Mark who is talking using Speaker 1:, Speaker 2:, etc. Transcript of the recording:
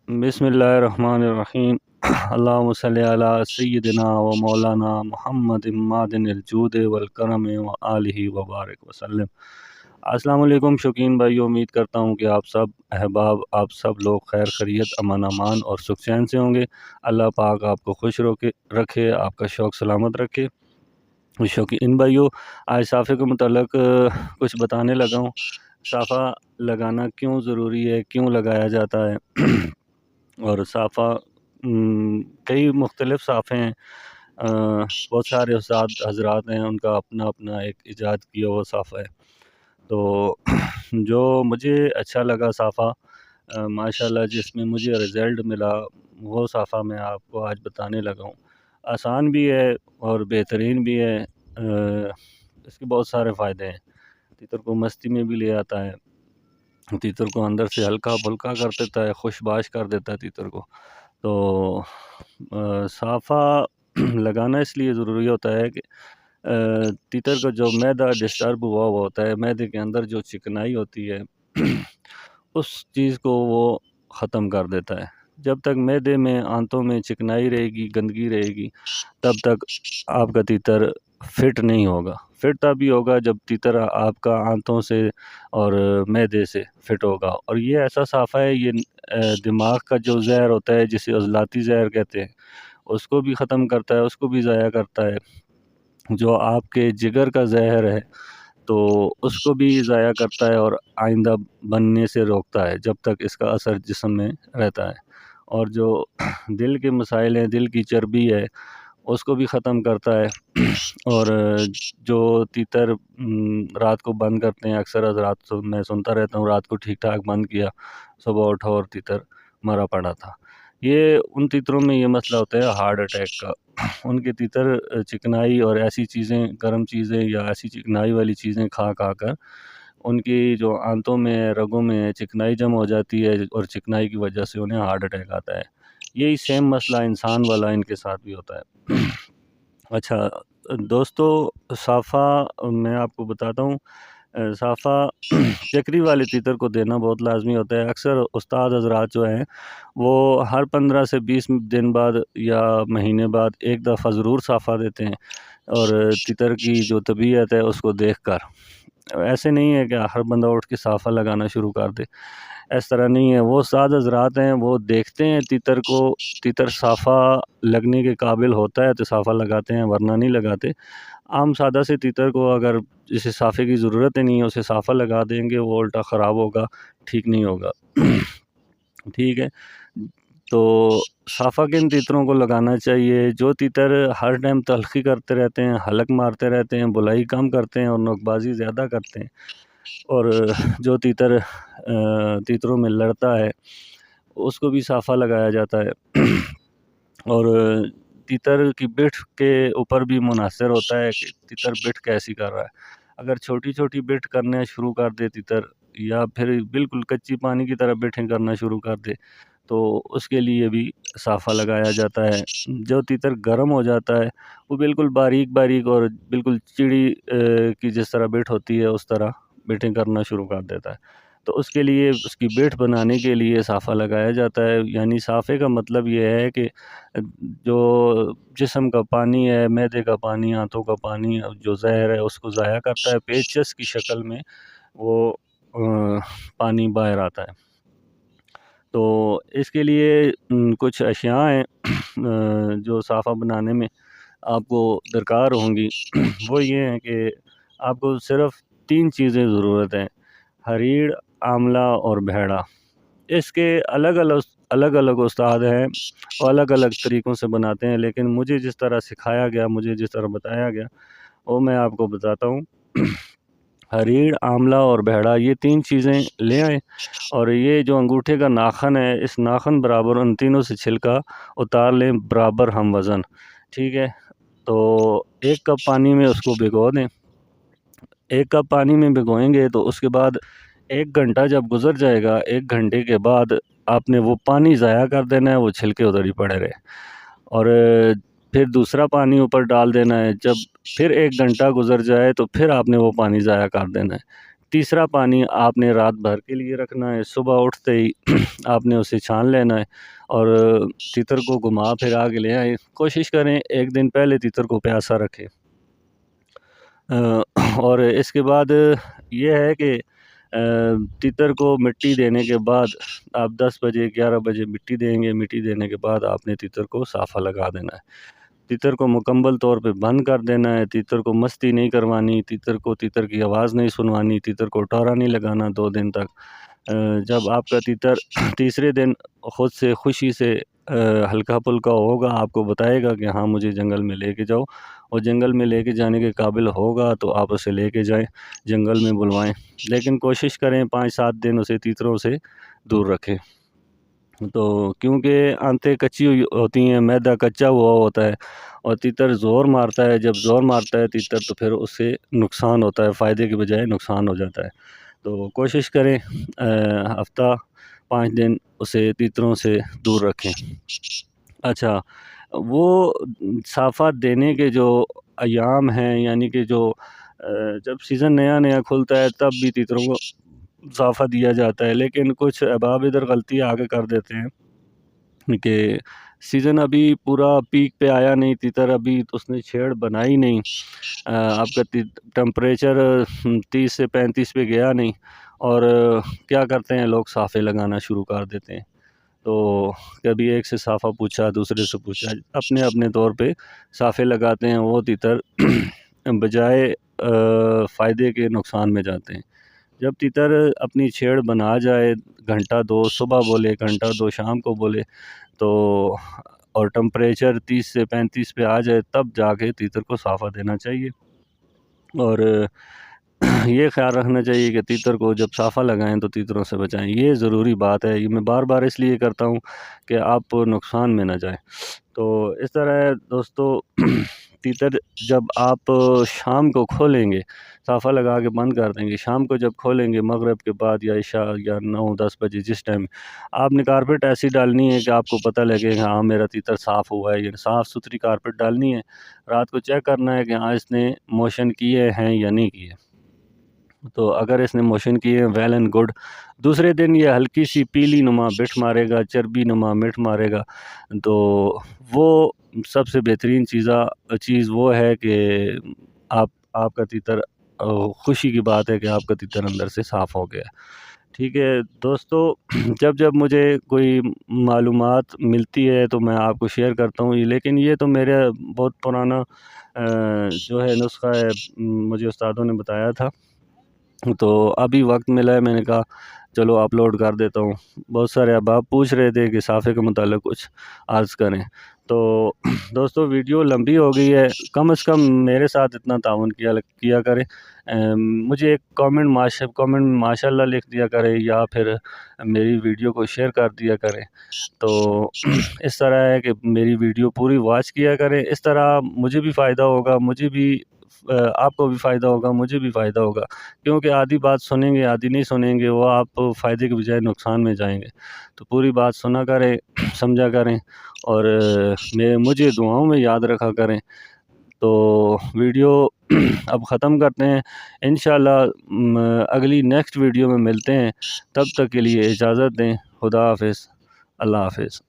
Speaker 1: بسم اللہ الرحمن الرحیم اللہم صلی علی سیدنا و مولانا محمد مادن الجود والکرم و آلہ وبارک وسلم۔ السلام علیکم شوقین بھائی، امید کرتا ہوں کہ آپ سب احباب، آپ سب لوگ خیر خیریت، امن امان اور سکھ چین سے ہوں گے۔ اللہ پاک آپ کو خوش رکھے، آپ کا شوق سلامت رکھے۔ شوقین بھائیو، آج صافے کے متعلق کچھ بتانے لگا ہوں۔ صافہ لگانا کیوں ضروری ہے، کیوں لگایا جاتا ہے اور صافہ کئی مختلف صافے ہیں، بہت سارے استاد حضرات ہیں، ان کا اپنا اپنا ایک ایجاد کیا ہوا صافہ ہے۔ تو جو مجھے اچھا لگا صافہ، ماشاءاللہ جس میں مجھے رزلٹ ملا، وہ صافہ میں آپ کو آج بتانے لگا ہوں۔ آسان بھی ہے اور بہترین بھی ہے، اس کے بہت سارے فائدے ہیں۔ تیتر کو مستی میں بھی لے آتا ہے، تیتر کو اندر سے ہلکا پھلکا کر دیتا ہے، خوش باش کر دیتا ہے تیتر کو۔ تو صافہ لگانا اس لیے ضروری ہوتا ہے کہ تیتر کا جو معدہ ڈسٹرب ہوا ہوتا ہے، معدے کے اندر جو چکنائی ہوتی ہے اس چیز کو وہ ختم کر دیتا ہے۔ جب تک معدے میں، آنتوں میں چکنائی رہے گی، گندگی رہے گی، تب تک آپ کا تیتر فٹ نہیں ہوگا۔ فٹ تبھی ہوگا جب تیتر آپ کا آنتوں سے اور معدے سے فٹ ہوگا۔ اور یہ ایسا صافہ ہے، یہ دماغ کا جو زہر ہوتا ہے، جسے عضلاتی زہر کہتے ہیں، اس کو بھی ختم کرتا ہے، اس کو بھی ضائع کرتا ہے۔ جو آپ کے جگر کا زہر ہے تو اس کو بھی ضائع کرتا ہے اور آئندہ بننے سے روکتا ہے، جب تک اس کا اثر جسم میں رہتا ہے۔ اور جو دل کے مسائل ہیں، دل کی چربی ہے، اس کو بھی ختم کرتا ہے۔ اور جو تیتر رات کو بند کرتے ہیں، اکثر حضرات میں سنتا رہتا ہوں، رات کو ٹھیک ٹھاک بند کیا، صبح اٹھا اور تیتر مرا پڑا تھا۔ یہ ان تیتروں میں یہ مسئلہ ہوتا ہے ہارٹ اٹیک کا۔ ان کے تیتر چکنائی اور ایسی چیزیں، گرم چیزیں یا ایسی چکنائی والی چیزیں کھا کر ان کی جو آنتوں میں، رگوں میں چکنائی جمع ہو جاتی ہے، اور چکنائی کی وجہ سے انہیں ہارٹ اٹیک آتا ہے۔ یہی سیم مسئلہ انسان والا ان کے ساتھ بھی ہوتا ہے۔ اچھا دوستو، صافہ میں آپ کو بتاتا ہوں، صافہ چکری والے تیتر کو دینا بہت لازمی ہوتا ہے۔ اکثر استاد حضرات جو ہیں وہ ہر 15 سے 20 دن بعد یا مہینے بعد ایک دفعہ ضرور صافہ دیتے ہیں، اور تیتر کی جو طبیعت ہے اس کو دیکھ کر۔ ایسے نہیں ہے کہ ہر بندہ اٹھ کے صافہ لگانا شروع کر دے، اس طرح نہیں ہے۔ وہ استاد حضرات ہیں، وہ دیکھتے ہیں تیتر کو، تیتر صافہ لگنے کے قابل ہوتا ہے تو صافہ لگاتے ہیں، ورنہ نہیں لگاتے۔ عام سادہ سے تیتر کو اگر جسے صافے کی ضرورت ہی نہیں ہے، اسے صافہ لگا دیں گے، وہ الٹا خراب ہوگا، ٹھیک نہیں ہوگا۔ ٹھیک ہے، تو صافہ کن تیتروں کو لگانا چاہیے؟ جو تیتر ہر ٹائم تلخی کرتے رہتے ہیں، حلق مارتے رہتے ہیں، بلائی کم کرتے ہیں اور نوک بازی زیادہ کرتے ہیں، اور جو تیتروں میں لڑتا ہے، اس کو بھی صافہ لگایا جاتا ہے۔ اور تیتر کی بٹھ کے اوپر بھی منحصر ہوتا ہے کہ تیتر بٹھ کیسی کر رہا ہے۔ اگر چھوٹی چھوٹی بٹھ کرنے شروع کر دے تیتر، یا پھر بالکل کچی پانی کی طرح بٹھیں کرنا شروع کر دے، تو اس کے لیے بھی صافہ لگایا جاتا ہے۔ جو تیتر گرم ہو جاتا ہے، وہ بالکل باریک باریک اور بالکل چڑی کی جس طرح بٹ ہوتی ہے اس طرح بٹیں کرنا شروع کر دیتا ہے، تو اس کے لیے، اس کی بٹ بنانے کے لیے صافہ لگایا جاتا ہے۔ یعنی صافے کا مطلب یہ ہے کہ جو جسم کا پانی ہے، معدے کا پانی، آنتوں کا پانی، جو زہر ہے، اس کو ضائع کرتا ہے، پیچس کی شکل میں وہ پانی باہر آتا ہے۔ تو اس کے لیے کچھ اشیاء ہیں جو صافہ بنانے میں آپ کو درکار ہوں گی۔ وہ یہ ہیں کہ آپ کو صرف 3 چیزیں ضرورت ہیں: ہریڑ، آملہ اور بھیڑا۔ اس کے الگ الگ استاد ہیں اور الگ الگ طریقوں سے بناتے ہیں، لیکن مجھے جس طرح سکھایا گیا، مجھے جس طرح بتایا گیا، وہ میں آپ کو بتاتا ہوں۔ ہریڑ، آملہ اور بھیڑا، یہ 3 چیزیں لے آئیں، اور یہ جو انگوٹھے کا ناخن ہے، اس ناخن برابر ان تینوں سے چھلکا اتار لیں، برابر ہم وزن۔ ٹھیک ہے، تو 1 کپ پانی میں اس کو بھگو دیں۔ 1 کپ پانی میں بھگوئیں گے تو اس کے بعد 1 گھنٹہ جب گزر جائے گا، 1 گھنٹے کے بعد آپ نے وہ پانی ضائع کر دینا ہے، وہ چھلکے ادھر ہی پڑے رہے، اور پھر دوسرا پانی اوپر ڈال دینا ہے۔ جب پھر 1 گھنٹہ گزر جائے تو پھر آپ نے وہ پانی ضائع کر دینا ہے۔ تیسرا پانی آپ نے رات بھر کے لیے رکھنا ہے، صبح اٹھتے ہی آپ نے اسے چھان لینا ہے اور تیتر کو گھما پھرا کے لے آئیں۔ کوشش کریں ایک دن پہلے تیتر کو پیاسا رکھیں۔ اور اس کے بعد یہ ہے کہ تیتر کو مٹی دینے کے بعد آپ 10 بجے 11 بجے مٹی دیں گے۔ مٹی دینے کے بعد آپ نے تیتر کو صافہ لگا دینا ہے، تیتر کو مکمل طور پہ بند کر دینا ہے، تیتر کو مستی نہیں کروانی، تیتر کی آواز نہیں سنوانی، تیتر کو ٹورا نہیں لگانا 2 دن تک۔ جب آپ کا تیتر تیسرے دن خود سے خوشی سے ہلکا پھلکا ہوگا، آپ کو بتائے گا کہ ہاں مجھے جنگل میں لے کے جاؤ، اور جنگل میں لے کے جانے کے قابل ہوگا تو آپ اسے لے کے جائیں، جنگل میں بلوائیں، لیکن کوشش کریں 5-7 دن اسے تیتروں سے دور رکھیں۔ تو کیونکہ آنتیں کچی ہوتی ہیں، میدا کچا ہوا ہوتا ہے، اور تیتر زور مارتا ہے، جب زور مارتا ہے تیتر تو پھر اس سے نقصان ہوتا ہے، فائدے کے بجائے نقصان ہو جاتا ہے۔ تو کوشش کریں ہفتہ 5 دن اسے تیتروں سے دور رکھیں۔ اچھا، وہ صافہ دینے کے جو ایام ہیں، یعنی کہ جو جب سیزن نیا نیا کھلتا ہے تب بھی تیتروں کو صافہ دیا جاتا ہے، لیکن کچھ احباب ادھر غلطی آگے کر دیتے ہیں کہ سیزن ابھی پورا پیک پہ آیا نہیں، تیتر ابھی اس نے چھیڑ بنائی نہیں، آپ کا ٹمپریچر 30 سے 35 پہ گیا نہیں، اور کیا کرتے ہیں لوگ صافے لگانا شروع کر دیتے ہیں۔ تو کبھی ایک سے صافہ پوچھا، دوسرے سے پوچھا، اپنے اپنے طور پہ صافے لگاتے ہیں، وہ تیتر بجائے فائدے کے نقصان میں جاتے ہیں۔ جب تیتر اپنی چھیڑ بنا جائے، گھنٹہ 2 صبح بولے، گھنٹہ 2 شام کو بولے، تو اور ٹمپریچر 30 سے 35 پہ آ جائے، تب جا کے تیتر کو صافہ دینا چاہیے۔ اور یہ خیال رکھنا چاہیے کہ تیتر کو جب صافہ لگائیں تو تیتروں سے بچائیں، یہ ضروری بات ہے، یہ میں بار بار اس لیے کرتا ہوں کہ آپ نقصان میں نہ جائیں۔ تو اس طرح ہے دوستو، تیتر جب آپ شام کو کھولیں گے، صافہ لگا کے بند کر دیں گے، شام کو جب کھولیں گے مغرب کے بعد یا عشاء یا 9-10 بجے، جس ٹائم آپ نے کارپیٹ ایسی ڈالنی ہے کہ آپ کو پتہ لگے کہ ہاں میرا تیتر صاف ہوا ہے، یعنی صاف ستھری کارپیٹ ڈالنی ہے۔ رات کو چیک کرنا ہے کہ ہاں اس نے موشن کیے ہیں یا نہیں کیے، تو اگر اس نے موشن کیے ہیں ویل اینڈ گڈ۔ دوسرے دن یہ ہلکی سی پیلی نما بٹھ مارے گا، چربی نما مٹھ مارے گا، تو وہ سب سے بہترین چیز وہ ہے کہ آپ کا تیتر، خوشی کی بات ہے کہ آپ کا تیتر اندر سے صاف ہو گیا۔ ٹھیک ہے دوستو، جب مجھے کوئی معلومات ملتی ہے تو میں آپ کو شیئر کرتا ہوں، لیکن یہ تو میرا بہت پرانا جو ہے نسخہ ہے، مجھے استادوں نے بتایا تھا، تو ابھی وقت ملا ہے، میں نے کہا چلو اپلوڈ کر دیتا ہوں۔ بہت سارے احباب پوچھ رہے تھے کہ صافے کے متعلق کچھ عرض کریں، تو دوستو ویڈیو لمبی ہو گئی ہے، کم از کم میرے ساتھ اتنا تعاون کیا کریں، مجھے ایک کامنٹ ماشاء اللہ لکھ دیا کریں، یا پھر میری ویڈیو کو شیئر کر دیا کریں۔ تو اس طرح ہے کہ میری ویڈیو پوری واچ کیا کریں، اس طرح مجھے بھی فائدہ ہوگا، آپ کو بھی فائدہ ہوگا، مجھے بھی فائدہ ہوگا، کیونکہ آدھی بات سنیں گے آدھی نہیں سنیں گے، وہ آپ فائدے کے بجائے نقصان میں جائیں گے۔ تو پوری بات سنا کریں، سمجھا کریں، اور مجھے دعاؤں میں یاد رکھا کریں۔ تو ویڈیو اب ختم کرتے ہیں، انشاءاللہ اگلی نیکسٹ ویڈیو میں ملتے ہیں، تب تک کے لیے اجازت دیں، خدا حافظ، اللہ حافظ۔